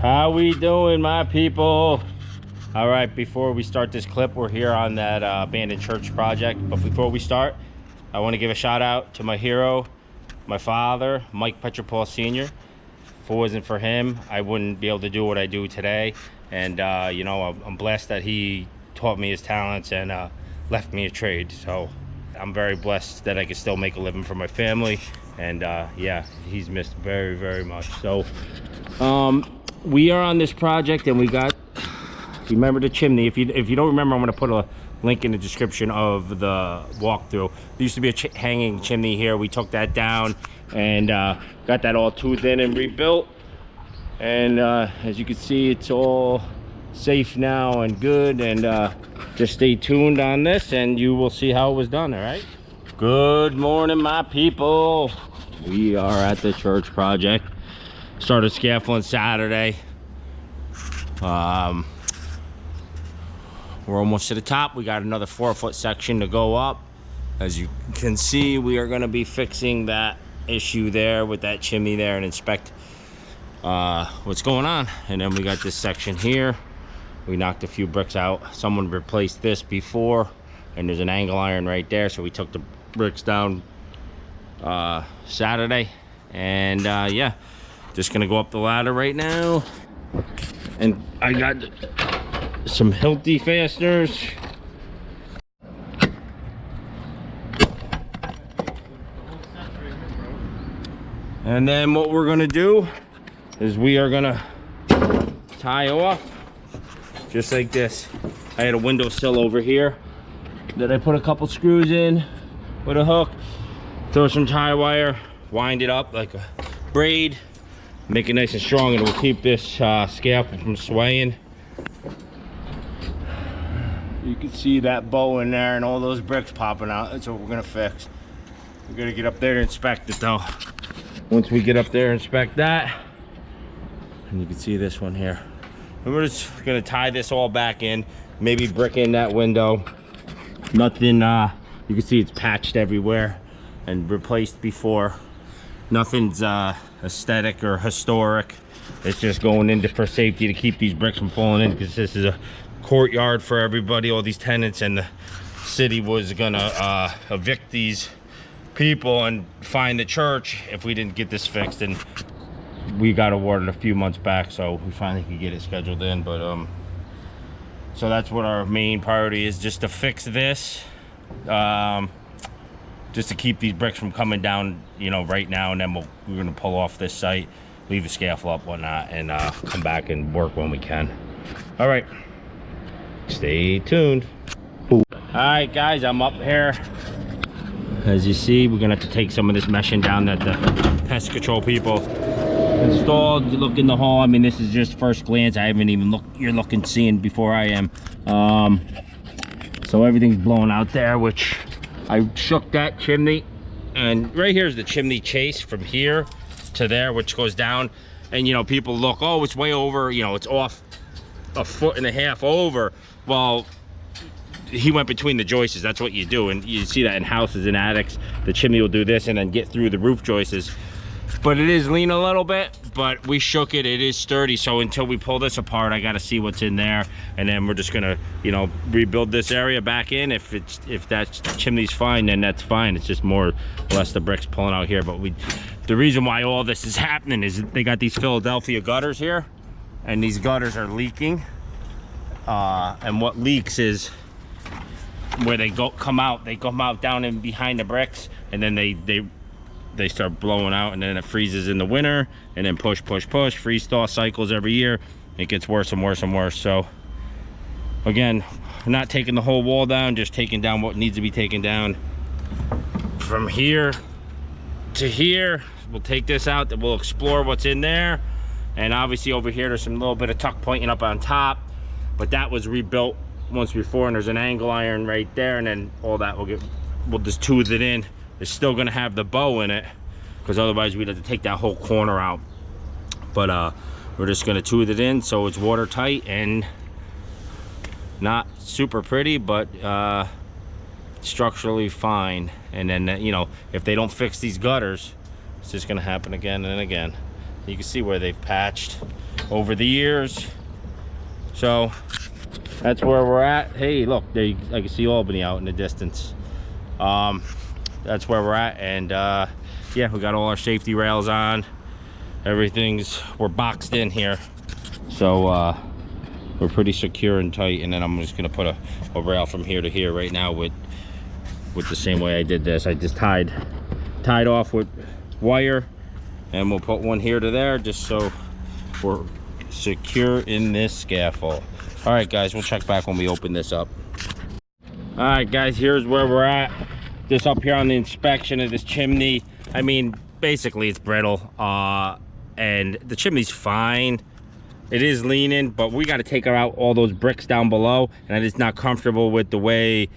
How we doing, my people? All right, before we start this clip, we're here on that abandoned church project. But before we start, I want to give a shout out to my hero, my father, Mike Petropol Sr. If it wasn't for him, I wouldn't be able to do what I do today. And you know, I'm blessed that he taught me his talents and left me a trade. So I'm very blessed that I can still make a living for my family. And yeah, he's missed very, very much. So we are on this project, and we got, remember the chimney. If you don't remember, I'm going to put a link in the description of the walkthrough. There used to be a hanging chimney here. We took that down and got that all toothed in and rebuilt. And as you can see, it's all safe now and good. And just stay tuned on this and you will see how it was done. All right, good morning, my people. We are at the church project. Started scaffolding Saturday. We're almost to the top. We got another 4-foot section to go up. As you can see, we are going to be fixing that issue there with that chimney there and inspect what's going on. And then we got this section here. We knocked a few bricks out. Someone replaced this before, and there's an angle iron right there, so we took the bricks down Saturday. And yeah, just gonna go up the ladder right now. And I got some Hilti fasteners. And then what we're gonna do is we are gonna tie off just like this. I had a windowsill over here that I put a couple screws in with a hook, throw some tie wire, wind it up like a braid, make it nice and strong, and it will keep this scaffold from swaying. You can see that bow in there and all those bricks popping out. That's what we're gonna fix. We're gonna get up there to inspect it though. Once we get up there and inspect that, and you can see this one here, and we're just gonna tie this all back in, maybe brick in that window. Nothing, you can see it's patched everywhere and replaced before. Nothing's aesthetic or historic. It's just going in for safety to keep these bricks from falling in, because this is a courtyard for everybody, all these tenants, and the city was gonna evict these people and find the church if we didn't get this fixed. And we got awarded a few months back, so we finally could get it scheduled in. But so that's what our main priority is, just to fix this, just to keep these bricks from coming down, you know, right now. And then we're gonna pull off this site, leave the scaffold up, whatnot, and come back and work when we can. All right, stay tuned. All right, guys, I'm up here. As you see, we're gonna have to take some of this meshing down that the pest control people installed. You look in the hall. I mean, this is just first glance. I haven't even looked. You're looking, seeing before I am. So everything's blown out there, which I shook that chimney. And right here is the chimney chase from here to there, which goes down. And you know, people look, oh, it's way over. You know, it's off 1.5 feet over. Well, he went between the joists. That's what you do, and you see that in houses and attics. The chimney will do this and then get through the roof joists. But it is lean a little bit, but we shook it. It is sturdy. So until we pull this apart, I got to see what's in there, and then we're just gonna, you know, rebuild this area back in. If that chimney's fine, then that's fine. It's just more or less the bricks pulling out here. But the reason why all this is happening is they got these Philadelphia gutters here, and these gutters are leaking. And what leaks is where they come out down in behind the bricks, and then they start blowing out, and then it freezes in the winter, and then push, freeze thaw cycles every year. It gets worse and worse and worse. So again, we're not taking the whole wall down, just taking down what needs to be taken down. From here to here, we'll take this out, then we'll explore what's in there. And obviously over here, there's some little bit of tuck pointing up on top, but that was rebuilt once before, and there's an angle iron right there, and then all that we'll just tooth it in. It's still gonna have the bow in it, because otherwise we'd have to take that whole corner out. But we're just gonna tooth it in so it's watertight and not super pretty, but structurally fine. And then you know, if they don't fix these gutters, it's just gonna happen again and again. You can see where they've patched. over the years. So that's where we're at. Hey, look, there I can see Albany out in the distance. That's where we're at, and yeah, we got all our safety rails on. We're boxed in here, so we're pretty secure and tight. And then I'm just gonna put a rail from here to here right now with the same way I did this. I just tied off with wire, and we'll put one here to there just so we're secure in this scaffold. All right, guys, we'll check back when we open this up. All right, guys, here's where we're at. Just up here on the inspection of this chimney. I mean, basically it's brittle, and the chimney's fine. It is leaning, but we got to take out all those bricks down below, and I'm just not comfortable with the way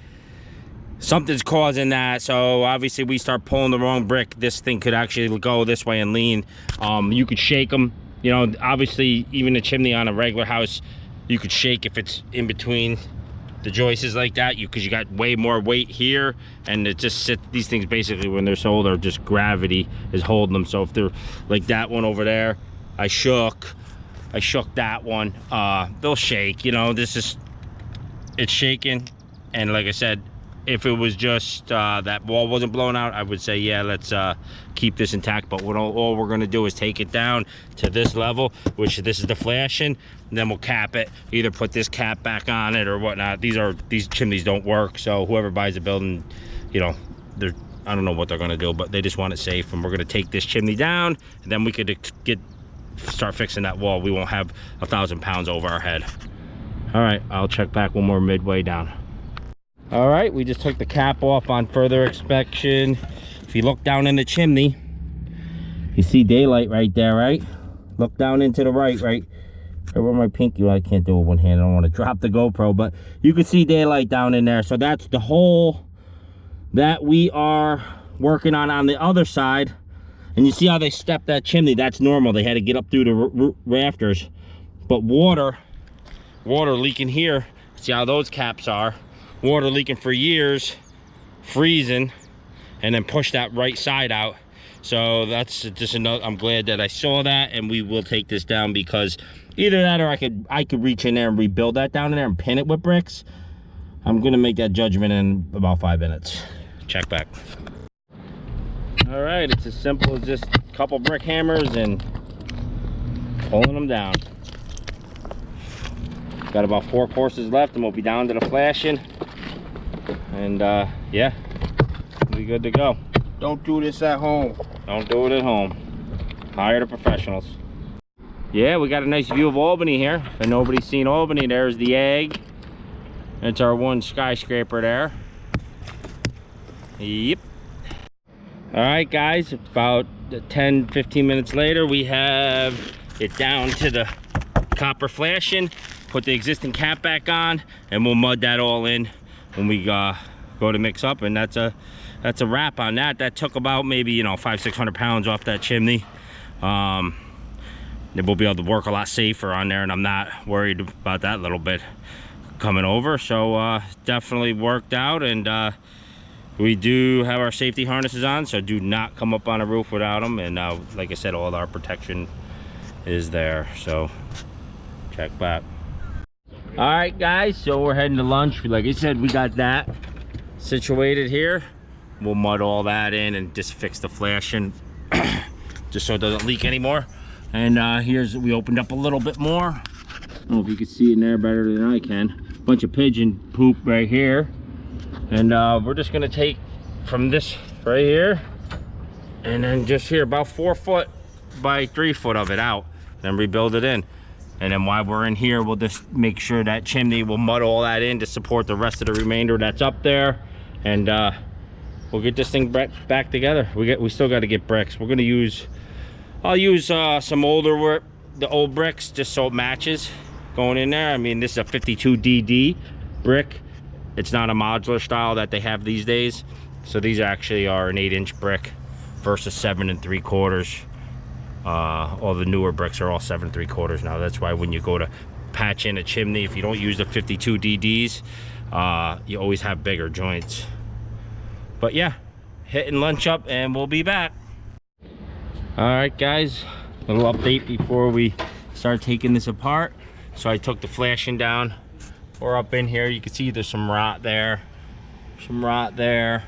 something's causing that. So obviously we start pulling the wrong brick, this thing could actually go this way and lean. You could shake them, you know. Obviously even a chimney on a regular house, you could shake if it's in between the joists like that, because you got way more weight here, and it just sits. These things basically, when they're sold, are just gravity is holding them. So if they're like that one over there, I shook that one, they'll shake, you know. It's shaking. And like I said, if it was just that wall wasn't blown out, I would say, yeah, let's keep this intact. But all we're gonna do is take it down to this level, which this is the flashing, and then we'll cap it, either put this cap back on it or whatnot. These chimneys don't work, so whoever buys a building, you know, I don't know what they're gonna do, but they just want it safe. And we're gonna take this chimney down, and then we could start fixing that wall. We won't have 1,000 pounds over our head. All right, I'll check back when we're midway down. All right, we just took the cap off on further inspection. If you look down in the chimney, you see daylight right there, right? Look down into the right where my pinky, well, I can't do it with one hand, I don't want to drop the GoPro, but you can see daylight down in there. So that's the hole that we are working on the other side. And you see how they stepped that chimney? That's normal. They had to get up through the rafters. But water leaking here. See how those caps are? Water leaking for years, freezing, and then push that right side out. So that's just another. I'm glad that I saw that, and we will take this down, because either that or I could reach in there and rebuild that down in there and pin it with bricks. I'm gonna make that judgment in about 5 minutes. Check back. All right, it's as simple as just a couple brick hammers and pulling them down. Got about 4 courses left, and we'll be down to the flashing. And yeah, we'll be good to go. Don't do this at home. Don't do it at home. Hire the professionals. Yeah, we got a nice view of Albany here. If nobody's seen Albany, there's the egg. It's our one skyscraper there. Yep. All right, guys, about 10-15 minutes later, we have it down to the copper flashing. Put the existing cap back on, and we'll mud that all in when we go to mix up. And that's a wrap on that. That took about maybe, you know, 500-600 pounds off that chimney. We'll be able to work a lot safer on there, and I'm not worried about that little bit coming over. So definitely worked out. And we do have our safety harnesses on, so do not come up on a roof without them. And like I said, all our protection is there. So check back. All right, guys, so we're heading to lunch. Like I said, we got that situated here. We'll mud all that in and just fix the flashing just so it doesn't leak anymore. And we opened up a little bit more. I don't know if you can see in there better than I can. Bunch of pigeon poop right here. And we're just gonna take from this right here, and then just here about 4 foot by 3 foot of it out, then rebuild it in. And then while we're in here, we'll just make sure that chimney, will mud all that in to support the rest of the remainder that's up there. And we'll get this thing back together. We still got to get bricks. We're gonna use, I'll use some the old bricks, just so it matches going in there. I mean, this is a 52 DD brick. It's not a modular style that they have these days. So these actually are an 8-inch brick versus 7 3/4. All the newer bricks are all 7 3/4 now. That's why when you go to patch in a chimney, if you don't use the 52 DDs, you always have bigger joints. But yeah, hitting lunch up, and we'll be back. All right, guys, a little update before we start taking this apart. So I took the flashing down. We're up in here. You can see there's some rot there. Some rot there.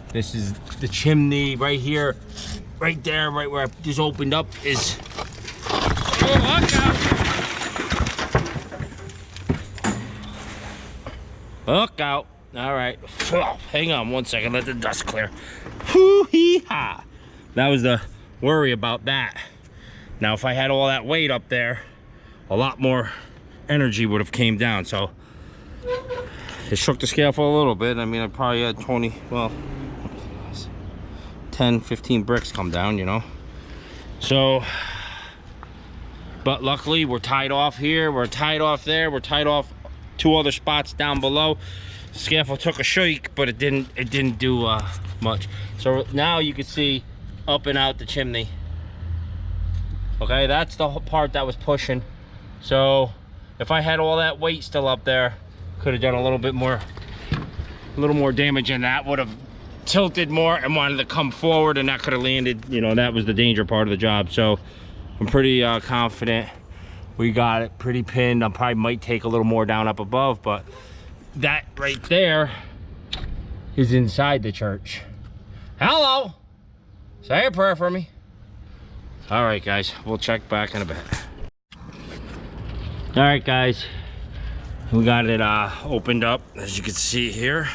This is the chimney right here. Right there, right where I just opened up is... Oh, look out! Look out. All right. Oh, hang on one second. Let the dust clear. Hoo-hee-ha. That was the worry about that. Now, if I had all that weight up there, a lot more energy would have came down. So it shook the scaffold a little bit. I mean, I probably had 20, well, 10, 15 bricks come down, you know. So, but luckily we're tied off here. We're tied off there. We're tied off 2 other spots down below. The scaffold took a shake, but it didn't do much. So now you can see up and out the chimney. Okay, that's the part that was pushing. So if I had all that weight still up there, could have done a little more damage, and that would have tilted more and wanted to come forward, and that could have landed, you know, that was the danger part of the job. So I'm pretty confident we got it pretty pinned. I probably might take a little more down up above, but that right there is inside the church. Hello, say a prayer for me. All right, guys, we'll check back in a bit. All right, guys, we got it opened up, as you can see here,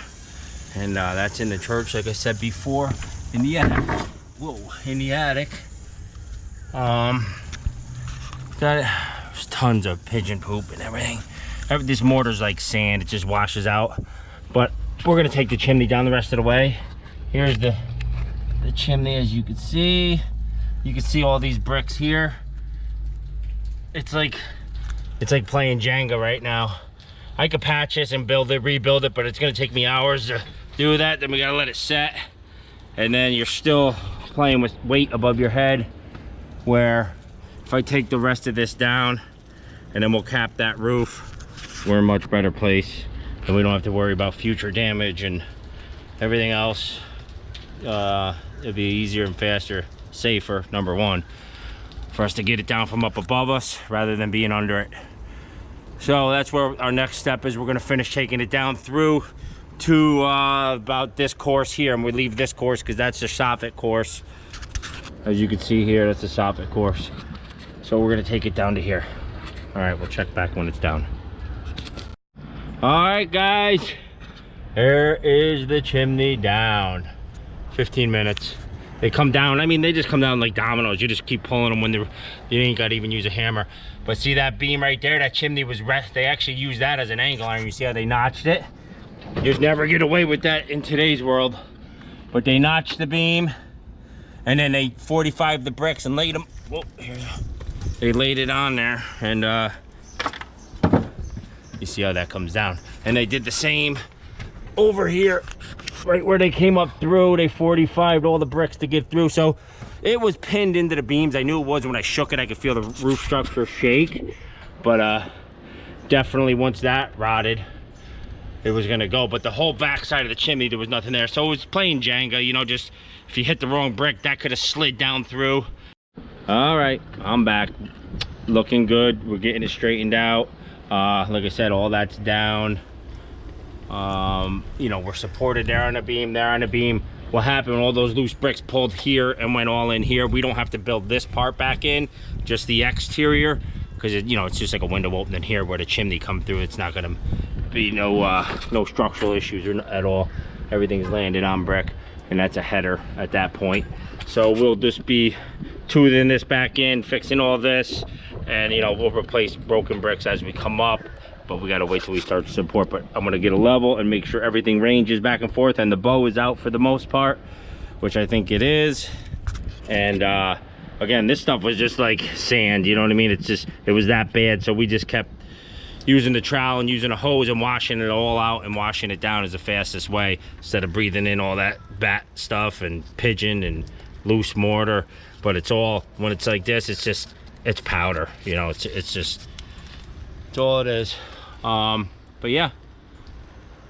and that's in the church, like I said before, in the attic. Whoa, in the attic. Got it. There's tons of pigeon poop and everything. This mortar's like sand, it just washes out. But we're gonna take the chimney down the rest of the way. Here's the chimney, as you can see. You can see all these bricks here. It's like playing Jenga right now. I could patch this and rebuild it, but it's gonna take me hours to do that. Then we gotta let it set. And then you're still playing with weight above your head, where if I take the rest of this down and then we'll cap that roof, we're in a much better place. And we don't have to worry about future damage and everything else. It'll be easier and faster, safer, number one, for us to get it down from up above us rather than being under it. So that's where our next step is. We're gonna finish taking it down through to about this course here, and we leave this course because that's the soffit course. As you can see here, that's the soffit course. So we're gonna take it down to here. All right, we'll check back when it's down. All right, guys, there is the chimney down. 15 minutes. They come down, I mean, they just come down like dominoes. You just keep pulling them when you ain't got to even use a hammer. But see that beam right there, that chimney was they actually used that as an angle iron. You see how they notched it? You just never get away with that in today's world. But they notched the beam, and then they 45'd the bricks and laid them. Whoa, here. They laid it on there, and you see how that comes down. And they did the same over here, right where they came up through. They 45'd all the bricks to get through. So it was pinned into the beams. I knew it was when I shook it. I could feel the roof structure shake. But definitely once that rotted, it was gonna go. But the whole back side of the chimney, there was nothing there. So it was playing Jenga, you know, just if you hit the wrong brick, that could have slid down through. All right, I'm back. Looking good. We're getting it straightened out. Like I said, all that's down. You know, we're supported there on the beam, there on the beam. What happened when all those loose bricks pulled here and went all in here, we don't have to build this part back in, just the exterior, because you know, it's just like a window opening here where the chimney come through. It's not gonna be no structural issues at all. Everything's landed on brick, and that's a header at that point. So we'll just be toothing this back in, fixing all this, and you know, we'll replace broken bricks as we come up. But we gotta wait till we start to support. But I'm gonna get a level and make sure everything ranges back and forth, and the bow is out for the most part, which I think it is. And again, this stuff was just like sand, you know what I mean? It was that bad. So we just kept using the trowel and using a hose and washing it all out, and washing it down is the fastest way, instead of breathing in all that bat stuff and pigeon and loose mortar. But it's all, when it's like this, it's powder, you know, it's all it is. But yeah,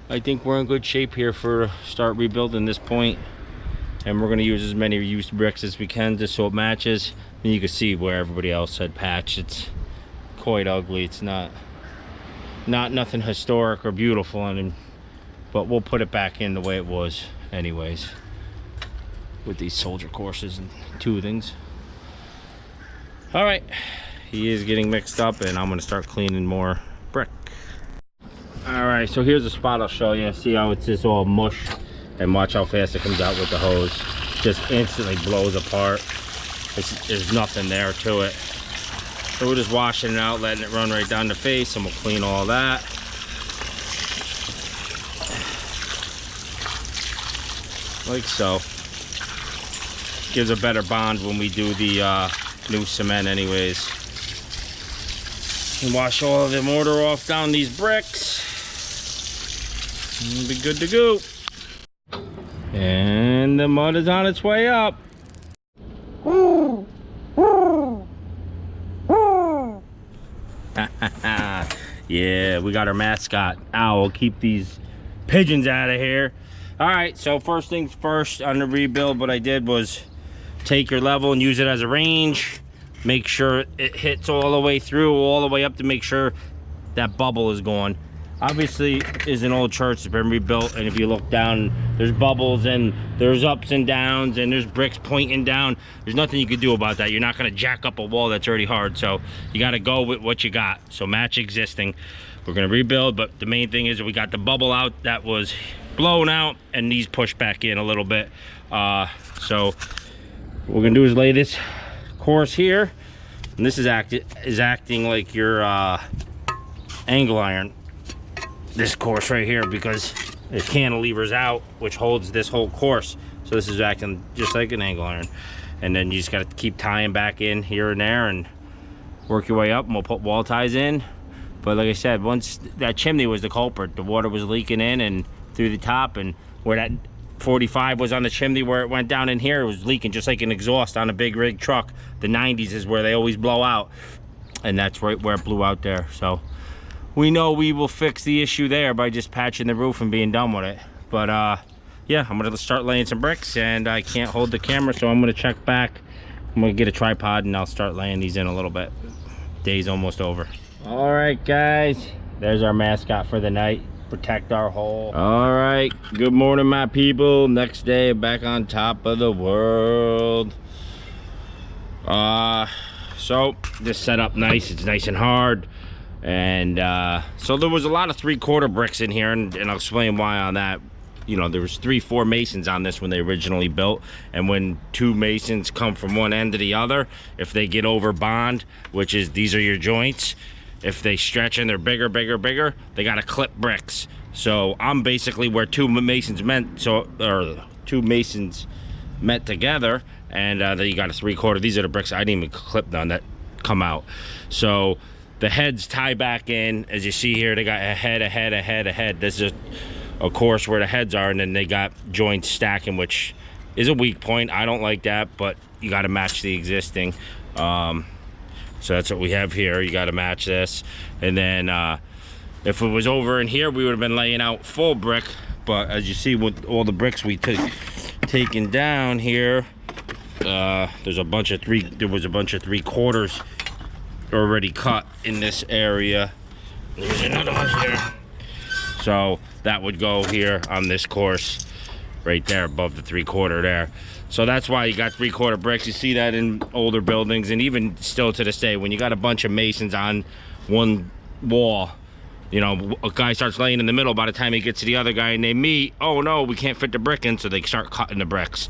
I think we're in good shape here for start rebuilding this point. and we're going to use as many used bricks as we can just so it matches. And you can see where everybody else had patched. It's quite ugly. It's not nothing historic or beautiful, but we'll put it back in the way it was anyways with these soldier courses and toothings. All right, he is getting mixed up, and I'm going to start cleaning more brick. All right, so here's a spot I'll show you. See how it's just all mush, and watch how fast it comes out with the hose. Just instantly blows apart. There's nothing there to it. So we're just washing it out, letting it run right down the face, and we'll clean all that. Like so. Gives a better bond when we do the new cement anyways. And wash all of the mortar off down these bricks. And we'll be good to go. And the mud is on its way up. Yeah, we got our mascot owl. Keep these pigeons out of here. All right, so first things first on the rebuild, what I did was take your level and use it as a range. Make sure it hits all the way through, all the way up, to make sure that bubble is gone. Obviously, is an old church that's been rebuilt, and if you look down, there's bubbles and there's ups and downs and there's bricks pointing down. There's nothing you can do about that. You're not going to jack up a wall that's already hard, so you got to go with what you got. So match existing. We're going to rebuild, but the main thing is that we got the bubble out that was blown out, and these pushed back in a little bit. So what we're going to do is lay this course here, and this is acting like your angle iron. This course right here, because the cantilever's out, which holds this whole course. So this is acting just like an angle iron. And then you just got to keep tying back in here and there and work your way up, and we'll put wall ties in. But like I said, once that chimney was the culprit, the water was leaking in and through the top, and where that 45 was on the chimney, where it went down in here, it was leaking just like an exhaust on a big rig truck. The 90s is where they always blow out, and that's right where it blew out there. So we know we will fix the issue there by just patching the roof and being done with it. But yeah, I'm gonna start laying some bricks, and I can't hold the camera, so I'm gonna check back. I'm gonna get a tripod and I'll start laying these in a little bit. Day's almost over. All right, guys, there's our mascot for the night. Protect our hole. All right, good morning, my people. Next day, back on top of the world. So this set up nice. It's nice and hard. And so there was a lot of 3/4 bricks in here, and I'll explain why on that. You know, there was 3-4 masons on this when they originally built, and when 2 masons come from one end to the other, if they get over bond, which is these are your joints, if they stretch and they're bigger, they got to clip bricks. So I'm basically where 2 masons met, or 2 masons met together, and then you got a 3/4. These are the bricks I didn't even clip none that come out. So the heads tie back in. As you see here, they got a head. This is a course where the heads are, and then they got joints stacking, which is a weak point. I don't like that, but you got to match the existing. So that's what we have here. You got to match this. And then if it was over in here, we would have been laying out full brick. But as you see with all the bricks we taken down here, there's a bunch of 3/4 already cut in this area. There's another one here. So that would go here on this course right there above the 3/4 there. So that's why you got 3/4 bricks. You see that in older buildings, and even still to this day, when you got a bunch of masons on one wall, you know, a guy starts laying in the middle. By the time he gets to the other guy and they meet, oh no, we can't fit the brick in, so they start cutting the bricks.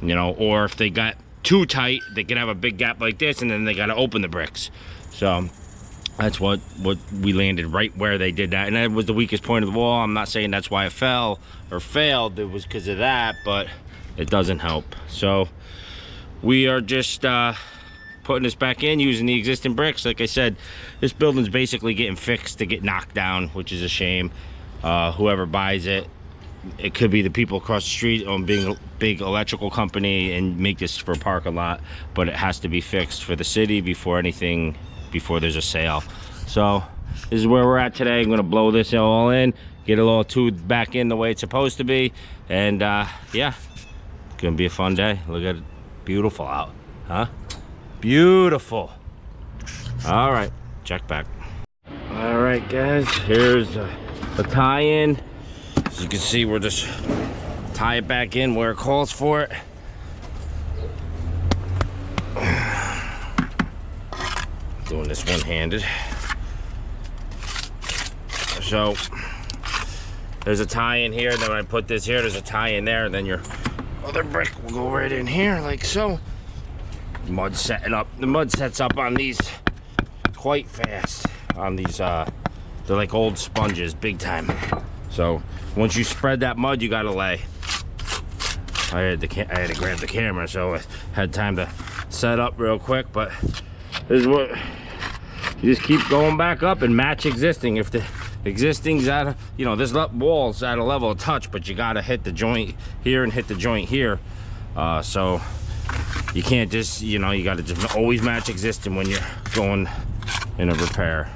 You know, or if they got too tight, they could have a big gap like this, and then they got to open the bricks. So that's what we landed right where they did that, and that was the weakest point of the wall. I'm not saying that's why it fell or failed. It was because of that, but it doesn't help. So we are just putting this back in using the existing bricks. Like I said, this building's basically getting fixed to get knocked down, which is a shame. Whoever buys it, it could be the people across the street on being a big electrical company and make this for a parking lot, but it has to be fixed for the city before there's a sale. So this is where we're at today. I'm gonna blow this all in, get it all tubed back in the way it's supposed to be, and yeah, gonna be a fun day. Look at it, beautiful out, huh? Beautiful. All right, check back. All right, guys, here's a tie-in. As you can see, we're just tie it back in where it calls for it. Doing this one-handed. So there's a tie-in here, then when I put this here, there's a tie-in there, and then your other brick will go right in here like so. Mud setting up. The mud sets up on these quite fast. On these they're like old sponges, big time. So once you spread that mud, you gotta lay. I had to grab the camera, so I had time to set up real quick. But this is what you just keep going back up and match existing. If the existing's at a, you know, this wall's at a level of touch, but you gotta hit the joint here and hit the joint here. So you can't just, you know, you gotta just always match existing when you're going in a repair.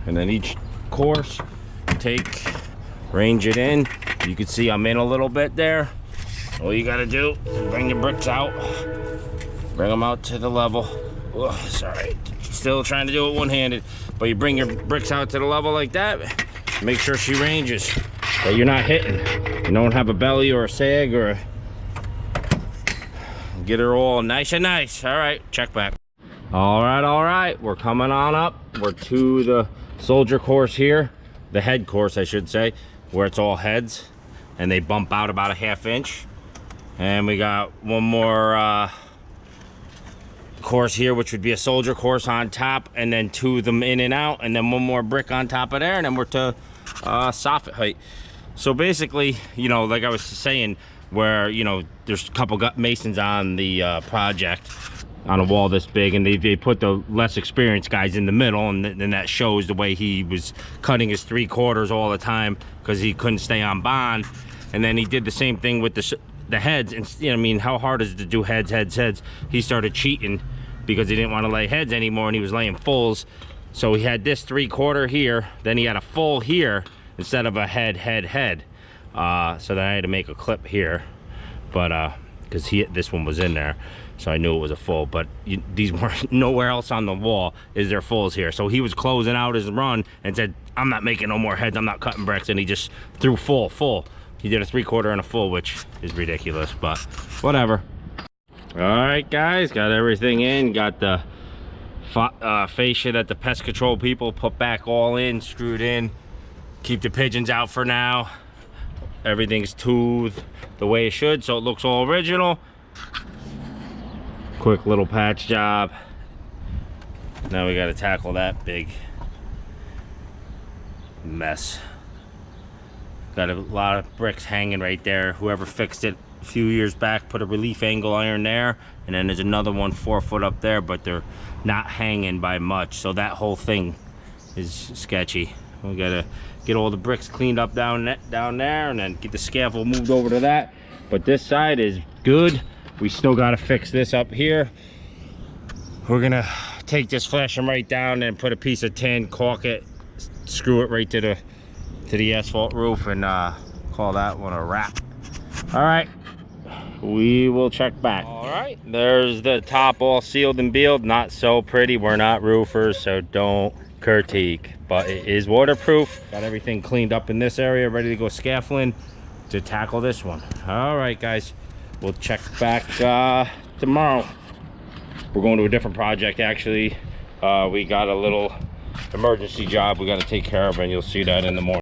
And then each course, range it in. You can see I'm in a little bit there. All you gotta do is bring your bricks out, bring them out to the level. Oh, sorry, still trying to do it one-handed, but you bring your bricks out to the level like that. Make sure she ranges, that you're not hitting. You don't have a belly or a sag or a... Get her all nice and nice. All right, check back. All right, we're coming on up. We're to the soldier course here, the head course I should say, where it's all heads and they bump out about a 1/2 inch. And we got one more course here, which would be a soldier course on top, and then 2 of them in and out, and then one more brick on top of there, and then we're to soffit height. So basically, you know, like I was saying, where, you know, there's a couple masons on the project on a wall this big, and they put the less experienced guys in the middle, and then that shows the way he was cutting his 3/4 all the time because he couldn't stay on bond. And then he did the same thing with the heads, and you know, I mean, how hard is it to do heads? He started cheating because he didn't want to lay heads anymore, and he was laying fulls. So he had this 3/4 here, then he had a full here instead of a head. So then I had to make a clip here, but because this one was in there, so I knew it was a full. But these weren't, nowhere else on the wall is there fulls here. So he was closing out his run and said, I'm not making no more heads, I'm not cutting bricks, and he just threw full. He did a 3/4 and a full, which is ridiculous, but whatever. All right, guys, got everything in. Got the fascia that the pest control people put back all in, screwed in. Keep the pigeons out for now. Everything's toothed the way it should, so it looks all original. Quick little patch job. Now we got to tackle that big mess. Got a lot of bricks hanging right there. Whoever fixed it a few years back put a relief angle iron there, and then there's another one 4 foot up there, but they're not hanging by much, so that whole thing is sketchy. We gotta get all the bricks cleaned up down there, and then get the scaffold moved over to that. But this side is good. We still gotta fix this up here. We're gonna take this flashing right down and put a piece of tin, caulk it, screw it right to the asphalt roof, and call that one a wrap. All right, we will check back. All right, there's the top all sealed and beeled. Not so pretty. We're not roofers, so don't critique, but it is waterproof. Got everything cleaned up in this area, ready to go scaffolding to tackle this one. All right, guys, we'll check back tomorrow. We're going to a different project, actually. We got a little emergency job we got to take care of, and you'll see that in the morning.